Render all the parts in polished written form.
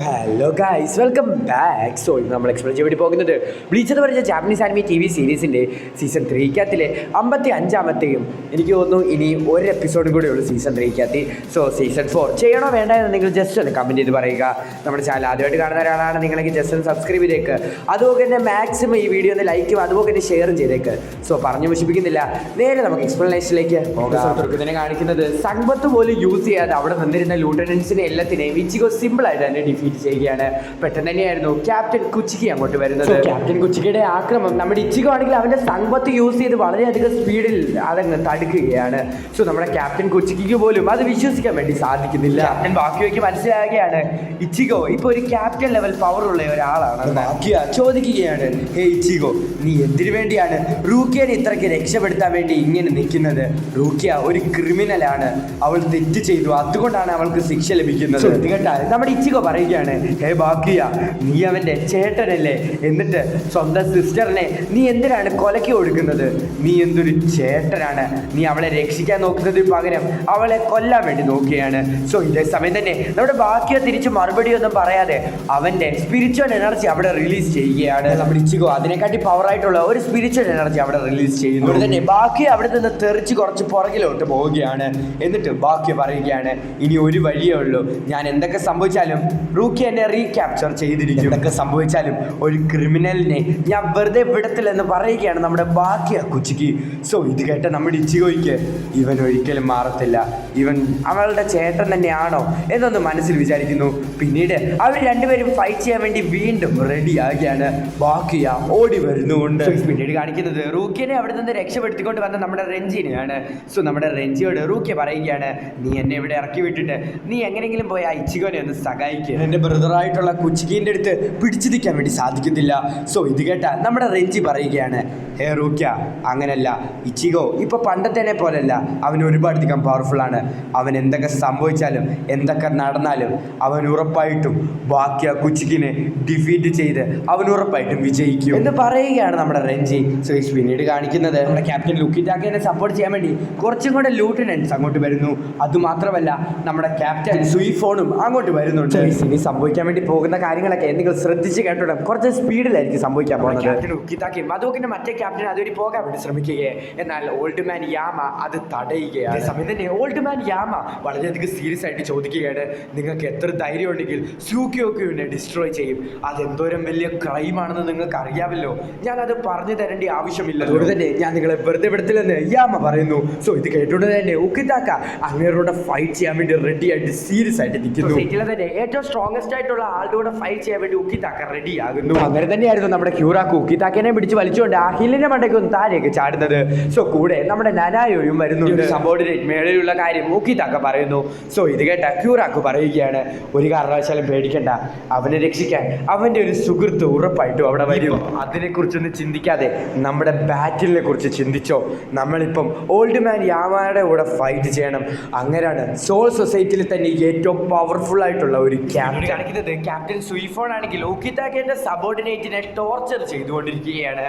Hello guys, welcome back. So ഇന്ന് നമ്മൾ explore ചെയ്ത് പോകുന്നത് ബ്ലീച്ച് എന്ന് പറഞ്ഞ ജാപ്പനീസ് ആനിമി TV സീരീസിൻ്റെ സീസൺ 3-ലെ 55-ാമത്തെയും എനിക്ക് തോന്നുന്നു ഇനി ഒരു എപ്പിസോഡും കൂടെ ഉള്ളൂ സീസൺ 3-ക്കകത്ത്. സോ സീസൺ 4 ചെയ്യണോ വേണ്ട എന്ന് നിങ്ങൾ ജസ്റ്റ് ഒന്ന് കമൻറ്റ് ചെയ്ത് പറയുക. നമ്മുടെ ചാനൽ ആദ്യമായിട്ട് കാണുന്ന ഒരാളാണ് നിങ്ങളെങ്കിൽ ജസ്റ്റ് ഒന്ന് സബ്സ്ക്രൈബ് ചെയ്തേക്ക്. അതുപോലെ തന്നെ മാക്സിമം ഈ വീഡിയോ ഒന്ന് ലൈക്കും അതുപോലെ തന്നെ ഷെയറും ചെയ്തേക്ക്. സോ പറഞ്ഞു മുഷിപ്പിക്കുന്നില്ല, നേരെ നമുക്ക് എക്സ്പ്ലനേഷനിലേക്ക് പോകാം. ഇതിനെ കാണിക്കുന്നത് സമ്പത്ത് പോലും യൂസ് ചെയ്യാതെ അവിടെ നിന്നിരുന്ന ലൂട്ടനൻസിനെ എല്ലാത്തിനെയും ഇച്ചിഗോ സിമ്പിളായിട്ട് തന്നെ ഡിഫീറ്റ് ചെയ്യുകയാണ്. പെട്ടെന്ന് തന്നെയായിരുന്നു ക്യാപ്റ്റൻ കുച്ചിക്കി അങ്ങോട്ട് വരുന്നത്. ക്യാപ്റ്റൻ കുച്ചിക്കിയുടെ ആക്രമണം നമ്മുടെ ഇച്ചിഗോ ആണെങ്കിൽ അവന്റെ സമ്പത്ത് യൂസ് ചെയ്ത് വളരെയധികം സ്പീഡിൽ അതങ്ങ് തടുക്കുകയാണ്. സോ നമ്മുടെ ക്യാപ്റ്റൻ കുച്ചിക്കിക്ക് പോലും അത് വിശ്വസിക്കാൻ വേണ്ടി സാധിക്കുന്നില്ല. ക്യാപ്റ്റൻ ബാക്കിയോയ്ക്ക് മനസ്സിലാകുകയാണ് ഇച്ചിഗോ ഇപ്പൊ ഒരു ക്യാപ്റ്റൻ ലെവൽ പവർ ഉള്ള ഒരാളാണ്. ബാക്കിയ ചോദിക്കുകയാണ്, ഹേ ഇച്ചിഗോ, നീ എന്തിനു വേണ്ടിയാണ് റൂക്കിയനെ ഇത്രയ്ക്ക് രക്ഷപ്പെടുത്താൻ വേണ്ടി ഇങ്ങനെ നിൽക്കുന്നത്? റൂക്കിയ ഒരു ക്രിമിനലാണ്, അവൾ തെറ്റ് ചെയ്തു, അതുകൊണ്ടാണ് അവൾക്ക് ശിക്ഷ ലഭിക്കുന്നത്. കേട്ടാൽ നമ്മുടെ ഇച്ചിഗോ പറയുകയാണ്, ഹേ ബാക്കിയ, നീ അവൻ്റെ ചേട്ടനല്ലേ, എന്നിട്ട് സ്വന്തം സിസ്റ്ററിനെ നീ എന്തിനാണ് കൊലയ്ക്ക് കൊടുക്കുന്നത്? നീ എന്തൊരു ചേട്ടനാണ്, നീ അവളെ രക്ഷിക്കാൻ നോക്കുന്നതിന് പകരം അവളെ കൊല്ലാൻ വേണ്ടി നോക്കുകയാണ്. സോ ഇതേ സമയം തന്നെ നമ്മുടെ ബാക്കിയ തിരിച്ച് മറുപടി ഒന്നും പറയാതെ അവൻ്റെ സ്പിരിച്വൽ എനർജി അവിടെ റിലീസ് ചെയ്യുകയാണ്. നമ്മുടെ ഇച്ചിഗോ അതിനെക്കാട്ടി പവറായിട്ടുള്ള ഒരു സ്പിരിച്വൽ എനർജി അവിടെ റിലീസ് ചെയ്യുന്നു. അവിടെ തന്നെ ബാക്കി അവിടെ നിന്ന് തെറിച്ച് കുറച്ച് പുറകിലോട്ട് പോവുകയാണ്. എന്നിട്ട് ബാക്കി പറയുകയാണ്, ഇനി ഒരു വഴിയേ ഉള്ളൂ, ഞാൻ എന്തൊക്കെ സംഭവിച്ചാലും റൂക്കി എന്നെ റീക്യാപ്ചർ ചെയ്തിരിക്കും, എന്തൊക്കെ സംഭവിച്ചാലും ഒരു ക്രിമിനലിനെ ഞാൻ വെറുതെ വിടത്തില്ലെന്ന് പറയുകയാണ് നമ്മുടെ ബാക്കിയ കുച്ചിക്ക്. സോ ഇത് കേട്ട നമ്മുടെ ഇച്ചിഗോയ്ക്ക് ഇവൻ ഒരിക്കലും മാറത്തില്ല, ഇവൻ അവളുടെ ചേട്ടൻ തന്നെയാണോ എന്നൊന്ന് മനസ്സിൽ വിചാരിക്കുന്നു. പിന്നീട് അവർ രണ്ടുപേരും ഫൈറ്റ് ചെയ്യാൻ വേണ്ടി വീണ്ടും റെഡി ആകുകയാണ്. ബാക്കിയ ഓടി വരുന്നുണ്ട്. പിന്നീട് കാണിക്കുന്നത് റൂക്കിനെ അവിടെ നിന്ന് രക്ഷപ്പെടുത്തിക്കൊണ്ട് വന്ന നമ്മുടെ രഞ്ജിനെയാണ്. സോ നമ്മുടെ രഞ്ജിയോട് റൂക്കിയ പറയുകയാണ്, നീ എന്നെ ഇവിടെ ഇറക്കി വിട്ടിട്ട് നീ എങ്ങനെയെങ്കിലും പോയി ആ ഇച്ചിഗോനെ ഒന്ന് സഹായിക്കുക, എൻ്റെ ബ്രദറായിട്ടുള്ള കുച്ചിക്കിൻ്റെ അടുത്ത് പിടിച്ചു നിൽക്കാൻ വേണ്ടി സാധിക്കുന്നില്ല. സോ ഇത് കേട്ടാൽ നമ്മുടെ രഞ്ജി പറയുകയാണ്, ഹേ റൂക്യ, അങ്ങനല്ല, ഇച്ചിഗോ ഇപ്പൊ പണ്ടത്തേനെ പോലല്ല, അവൻ ഒരുപാടധികം പവർഫുൾ ആണ്, അവൻ എന്തൊക്കെ സംഭവിച്ചാലും എന്തൊക്കെ നടന്നാലും അവൻ ഉറപ്പായിട്ടും ബാക്കിയ കുച്ചിക്കിനെ ഡിഫീറ്റ് ചെയ്ത് അവൻ ഉറപ്പായിട്ടും വിജയിക്കും എന്ന് പറയുകയാണ് നമ്മുടെ രഞ്ജി. സോ പിന്നീട് കാണിക്കുന്നത് നമ്മുടെ ക്യാപ്റ്റൻ ലുക്കിറ്റാക്കിനെ സപ്പോർട്ട് ചെയ്യാൻ വേണ്ടി കുറച്ചും കൂടെ ലൂട്ടനൻസ് അങ്ങോട്ട് വരുന്നു. അതുമാത്രമല്ല നമ്മുടെ ക്യാപ്റ്റൻ സുയിഫോണും അങ്ങോട്ട് വരുന്നുണ്ട്. ഇനി സംഭവിക്കാൻ വേണ്ടി പോകുന്ന കാര്യങ്ങളൊക്കെ നിങ്ങൾ ശ്രദ്ധിച്ച് കേട്ടോളാം, കുറച്ച് സ്പീഡിലായിരിക്കും സംഭവിക്കാൻ പോകുന്നത്. ക്യാപ്റ്റൻ ഉക്കിതാക്കി മധുവിന്റെ മറ്റേ ക്യാപ്റ്റൻ അതുവഴി പോകാൻ വേണ്ടി ശ്രമിക്കുകയെ, എന്നാൽ ഓൾഡ് മാൻ യാമ അത് തടയുകയാണ്. സമയം തന്നെ ഓൾഡ് മാൻ യാമ വളരെയധികം സീരിയസ് ആയിട്ട് ചോദിക്കുകയാണ്, നിങ്ങൾക്ക് എത്ര ധൈര്യം ഉണ്ടെങ്കിൽ സ്യൂക്കിയോക്കിനെ ഡിസ്ട്രോയ് ചെയ്യും? അതെന്തോരം വലിയ ക്രൈമാണെന്ന് നിങ്ങൾക്ക് അറിയാമല്ലോ, ഞാൻ അത് പറഞ്ഞു തരേണ്ട ആവശ്യമില്ല, അതുകൊണ്ട് തന്നെ ഞാൻ നിങ്ങളെ വെറുതെ വിടത്തില്ലെന്ന് യാമ പറയുന്നു. സോ ഇത് കേട്ടുകൊണ്ട് തന്നെ ഉക്കിതാക്ക അങ്ങേരോടെ ഫൈറ്റ് ചെയ്യാൻ വേണ്ടി റെഡി ആയിട്ട് സീരിയസ് ആയിട്ട് നിൽക്കുന്നു. തന്നെ ഏറ്റവും സ്ട്രോങ്സ്റ്റ് ആയിട്ടുള്ള ആളുടെ കൂടെ ഫൈറ്റ് ചെയ്യാൻ വേണ്ടി ഉക്കിതാക്ക റെഡി ആകുന്നു. അങ്ങനെ തന്നെയായിരുന്നു നമ്മുടെ ക്യൂറാക്കു ഉക്കിതാക്കനെ പിടിച്ച് വലിച്ചുകൊണ്ട് ആ ഹില്ലിന്റെ മണ്ടയ്ക്ക് ഒന്ന് താഴേക്ക് ചാടുന്നത്. സോ കൂടെ നമ്മുടെ നനായോയും വരുന്നുണ്ട്. സബോർഡിനേറ്റ് മേളിലുള്ള കാര്യം ഉക്കിതാക്ക പറയുന്നു. സോ ഇത് കേട്ട ക്യൂറാക്കു പറയുകയാണ്, ഒരു കാരണവശാലും പേടിക്കണ്ട, അവനെ രക്ഷിക്കാൻ അവന്റെ ഒരു സുഹൃത്ത് ഉറപ്പായിട്ടും അവിടെ വരും. അതിനെക്കുറിച്ചൊന്നും ചിന്തിക്കാതെ നമ്മുടെ ബാറ്റിലിനെ കുറിച്ച് ചിന്തിച്ചോ. നമ്മളിപ്പം ഓൾഡ് മാൻ യാമയുടെ കൂടെ ഫൈറ്റ് ചെയ്യണം. അങ്ങനെയാണ് സോൾ സൊസൈറ്റിയിൽ തന്നെ ഏറ്റവും പവർഫുൾ ആയിട്ടുള്ള ഒരു ക്യാപ്റ്റൻ കാണിക്കുന്നത്. ക്യാപ്റ്റൻ സുയിഫോൺ ആണെങ്കിൽ ഉക്കിതാക്കയുടെ സബോർഡിനേറ്റിനെ ടോർച്ചർ ചെയ്തുകൊണ്ടിരിക്കുകയാണ്.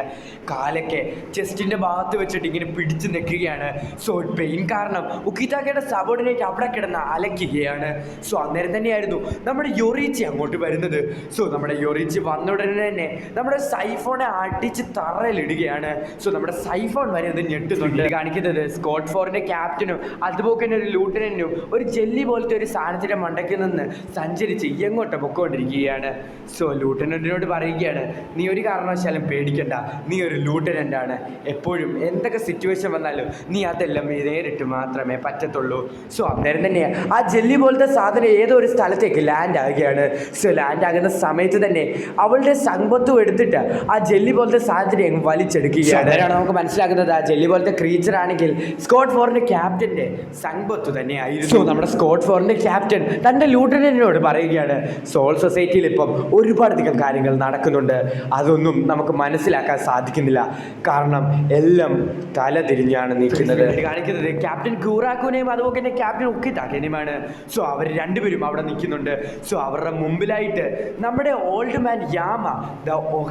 കാലൊക്കെ ചെസ്റ്റിന്റെ ഭാഗത്ത് വെച്ചിട്ട് ഇങ്ങനെ പിടിച്ചു നിൽക്കുകയാണ്. സോ പെയിൻ കാരണം ഉക്കിതാക്കയുടെ സബോർഡിനേറ്റ് അവിടെ കിടന്ന് അലക്കുകയാണ്. സോ അന്നേരം തന്നെയായിരുന്നു നമ്മുടെ യൊറീച്ചി അങ്ങോട്ട് വരുന്നത്. സോ നമ്മുടെ യൊറീച്ചി വന്ന ഉടനെ തന്നെ നമ്മുടെ സൈഫോണെ അടിച്ച് തറയിലിടുകയാണ്. സോ നമ്മുടെ സൈഫോൺ വരെ അത് ഞെട്ടുന്നുണ്ട്. കാണിക്കുന്നത് സ്കോട്ട് ഫോറിന്റെ ക്യാപ്റ്റനും അതുപോലെ തന്നെ ഒരു ലൂട്ടനന്റും ഒരു ജെല്ലി പോലത്തെ ഒരു സാധനത്തിന്റെ മണ്ടയ്ക്ക് നിന്ന് സഞ്ചരിച്ച് എങ്ങോട്ട് പൊക്കോണ്ടിരിക്കുകയാണ്. സോ ലൂട്ടനന്റിനോട് പറയുകയാണ്, നീ ഒരു കാരണവശാലും പേടിക്കണ്ട, നീ ഒരു ലൂട്ടനന്റ് ആണ്, എപ്പോഴും എന്തൊക്കെ സിറ്റുവേഷൻ വന്നാലും നീ അതെല്ലാം നേരിട്ട് മാത്രമേ പറ്റത്തുള്ളൂ. സോ അന്നേരം തന്നെ ആ ജെല്ലി പോലത്തെ സാധനം ഏതോ ഒരു സ്ഥലത്തേക്ക് ലാൻഡ് ആകുകയാണ്. സോ ലാൻഡ് ആകുന്ന സമയത്ത് തന്നെ അവളുടെ സമ്പത്തും എടുത്തിട്ട് ആ ജെല്ലി പോലത്തെ സാധനത്തിനെ അങ്ങ് വലിച്ചെടുക്കുകയാണ്. അതാണ് നമുക്ക് മനസ്സിലാക്കുന്നത് ആ ജെല്ലി പോലത്തെ ക്രീച്ചർ ആണെങ്കിൽ സ്കോട്ട് ഫോറിന്റെ ക്യാപ്റ്റന്റെ സമ്പത്ത് തന്നെയായിരുന്നു. സോ നമ്മുടെ സ്കോട്ട് ഫോറിന്റെ ക്യാപ്റ്റൻ തൻ്റെ ലൂട്ടനന്റിനോട് പറയുകയാണ്, സോൾ സൊസൈറ്റിയിൽ ഇപ്പം ഒരുപാടധികം കാര്യങ്ങൾ നടക്കുന്നുണ്ട്, അതൊന്നും നമുക്ക് മനസ്സിലാക്കാൻ സാധിക്കുന്നില്ല, കാരണം എല്ലാം തല തിരിഞ്ഞാണ് നിൽക്കുന്നത്. കാണിക്കുന്നത് ക്യാപ്റ്റൻ ക്യൂറാക്കുനെയും അതുപോലെ അതുപോലെ തന്നെ ക്യാപ്റ്റൻ ഉക്കിതാക്കിയുമാണ്. സോ അവർ രണ്ടുപേരും അവിടെ നിൽക്കുന്നുണ്ട്. സോ അവരുടെ മുമ്പിലായിട്ട് നമ്മുടെ ഓൾഡ് മാൻ യാമ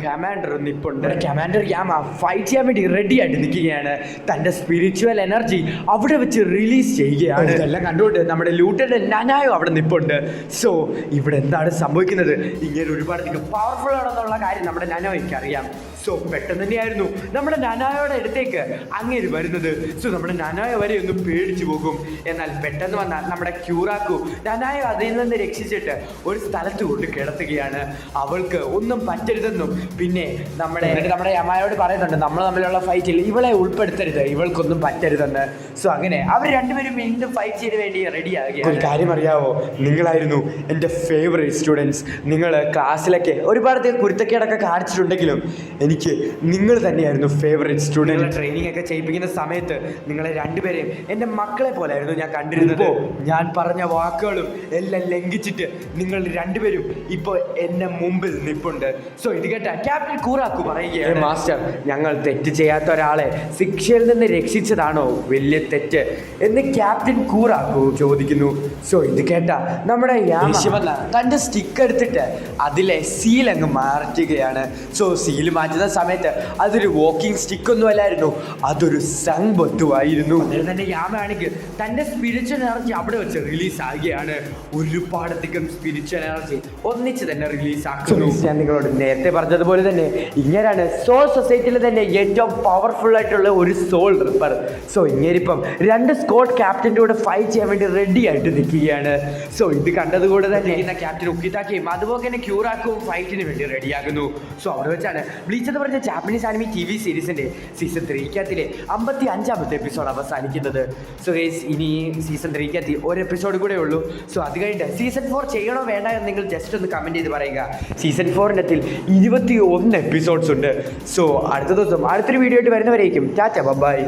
കമാൻഡർ നിൽപ്പുണ്ട്. കമാൻഡർ യാമ ഫൈറ്റ് ചെയ്യാൻ വേണ്ടി റെഡി ആയിട്ട് നിൽക്കുകയാണ്. തൻ്റെ സ്പിരിച്വൽ എനർജി അവിടെ വെച്ച് റിലീസ് ചെയ്യുകയാണ്. ഇതെല്ലാം കണ്ടുകൊണ്ട് നമ്മുടെ ലൂട്ടൻ്റെ നനായോ അവിടെ നിൽപ്പുണ്ട്. സോ ഇവിടെ എന്താണ് സംഭവിക്കുന്നത്? ഇങ്ങനെ ഒരുപാടധികം പവർഫുൾ ആണെന്നുള്ള കാര്യം നമ്മുടെ നനായോയ്ക്ക് അറിയാം. സോ പെട്ടെന്ന് തന്നെയായിരുന്നു നമ്മുടെ നനായോയുടെ അടുത്തേക്ക് അങ്ങേര് വരുന്നത്. സോ നമ്മുടെ നനായ വരെ ഒന്ന് പേടിച്ചു പോകും. എന്നാൽ പെട്ടെന്ന് വന്നാൽ നമ്മുടെ ക്യൂറാക്കു നനായോ അതിൽ നിന്ന് രക്ഷിച്ചിട്ട് ഒരു സ്ഥലത്ത് കൊണ്ട് കിടത്തുകയാണ്. അവൾക്ക് ഒന്നും പറ്റരുതെന്നും പിന്നെ നമ്മുടെ യമായോട് പറയുന്നുണ്ട് നമ്മൾ തമ്മിലുള്ള ഫൈറ്റിൽ ഇവളെ ഉൾപ്പെടുത്തരുത്, ഇവൾക്കൊന്നും പറ്റരുതെന്ന്. സോ അങ്ങനെ അവർ രണ്ടുപേരും വീണ്ടും ഫൈറ്റ് ചെയ്ത് വേണ്ടി റെഡി ആകുകയാണ്. ഒരു കാര്യം അറിയാവോ, നിങ്ങളായിരുന്നു എൻ്റെ ഫേവറേറ്റ് സ്റ്റുഡൻസ്. നിങ്ങൾ ക്ലാസ്സിലൊക്കെ ഒരുപാട് കുരുത്തക്കേടൊക്കെ കാണിച്ചിട്ടുണ്ടെങ്കിലും എനിക്ക് നിങ്ങൾ തന്നെയായിരുന്നു ഫേവറേറ്റ് സ്റ്റുഡൻറ്റ്. ട്രെയിനിങ് ഒക്കെ ചെയ്യിപ്പിക്കുന്ന സമയത്ത് നിങ്ങളെ രണ്ടുപേരെയും എൻ്റെ മക്കളെ പോലായിരുന്നു ഞാൻ കണ്ടിരുന്നത്. ഞാൻ പറഞ്ഞ വാക്കുകളും എല്ലാം ലംഘിച്ചിട്ട് നിങ്ങൾ രണ്ടുപേരും ഇപ്പോൾ എന്നെ മുമ്പിൽ നിൽപ്പുണ്ട്. സോ ഇത് കേട്ട ക്യാപ്റ്റൻ കൂറാക്കു പറയുകയാണ്, മാസ്റ്റർ ഞങ്ങൾ തെറ്റ് ചെയ്യാത്ത ഒരാളെ ശിക്ഷയിൽ നിന്ന് രക്ഷിച്ചതാണോ വലിയ തെറ്റ് എന്ന് ക്യാപ്റ്റൻ കൂറാക്കു ചോദിക്കുന്നു. സോ ഇത് കേട്ട നമ്മുടെ യാമ തൻ്റെ സ്റ്റിക്ക് എടുത്തിട്ട് അതിലെ സീൽ അങ്ങ് മാറ്റുകയാണ്. സോ സീൽ മാറ്റുന്ന സമയത്ത് അതൊരു വാക്കിംഗ് സ്റ്റിക്കൊന്നും അല്ലായിരുന്നു, അതൊരു സംഭവമായിരുന്നു. അതിൽ തന്നെ യാമയാണെങ്കിൽ തൻ്റെ സ്പിരിച്വൽ എനർജി അവിടെ വെച്ച് റിലീസ് ആകുകയാണ്. ഒരുപാടധികം സ്പിരിച്വൽ എനർജി ഒന്നിച്ച് തന്നെ റിലീസ് ആക്കുന്നു. ഞാൻ നിങ്ങളോട് നേരത്തെ പറഞ്ഞതുപോലെ തന്നെ ഇങ്ങനെയാണ് സോൾ സൊസൈറ്റിയിൽ തന്നെ ഏറ്റവും പവർഫുൾ ആയിട്ടുള്ള ഒരു സോൾ റിപ്പർ. സോ ഇങ്ങേരിപ്പം രണ്ട് സ്ക്വാഡ് ക്യാപ്റ്റൻ്റെ കൂടെ ഫൈറ്റ് ചെയ്യാൻ വേണ്ടി റെഡി ആയിട്ട് നിൽക്കുകയാണ്. സോ ഇത് കണ്ടതുകൊണ്ട് തന്നെ ക്യാപ്റ്റൻ ഉക്കിതാക്കിയും അതുപോലെ തന്നെ ക്യൂറാക്കും ഫൈറ്റിന് വേണ്ടി റെഡിയാകുന്നു. സോ അവിടെ വെച്ചാണ് ബ്ലീച്ച് എന്ന് പറഞ്ഞ ജാപ്പനീസ് ആനിമി TV സീരീസിൻ്റെ സീസൺ 3 55ാമത്തെ എപ്പിസോഡ് അവസാനിക്കുന്നത്. സോ ഗൈസ് ഇനി സീസൺ 3 ഒരു എപ്പിസോഡ് കൂടെ ഉള്ളൂ. സോ അത് കഴിഞ്ഞിട്ട് സീസൺ 4 ചെയ്യണോ വേണ്ട എന്ന് നിങ്ങൾ ജസ്റ്റ് ഒന്ന് കമൻറ്റ് ചെയ്ത് പറയുക. സീസൺ 4 21 എപ്പിസോഡ്സ് ഉണ്ട്. സോ അടുത്ത ദിവസം അടുത്തൊരു വീഡിയോ ആയിട്ട് വരുന്നവരേക്കും ടാറ്റ ബൈ.